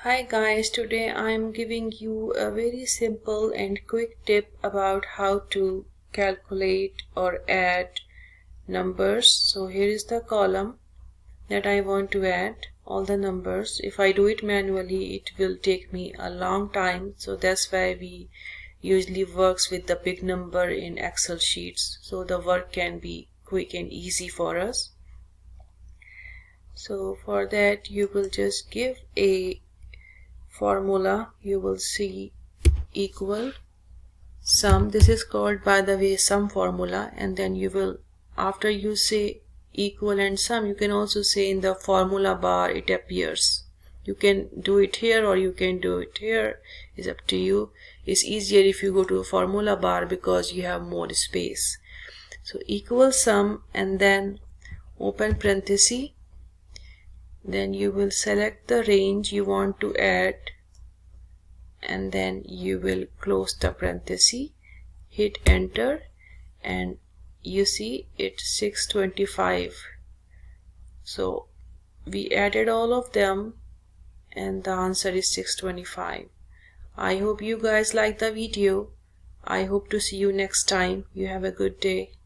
Hi guys, today I'm giving you a very simple and quick tip about how to calculate or add numbers. So here is the column that I want to add all the numbers. If I do it manually, it will take me a long time. So that's why we usually works with the big number in Excel sheets. So the work can be quick and easy for us. So for that you will just give a formula. You will see equal sum. This is called, by the way, sum formula. And then you will, after you say equal and sum, you can also say in the formula bar it appears. You can do it here or you can do it here. It's up to you. It's easier if you go to a formula bar because you have more space. So equal sum and then open parenthesis. Then you will select the range you want to add and then you will close the parenthesis, hit enter, and you see it's 625. So we added all of them and the answer is 625. I hope you guys like the video. I hope to see you next time. You have a good day.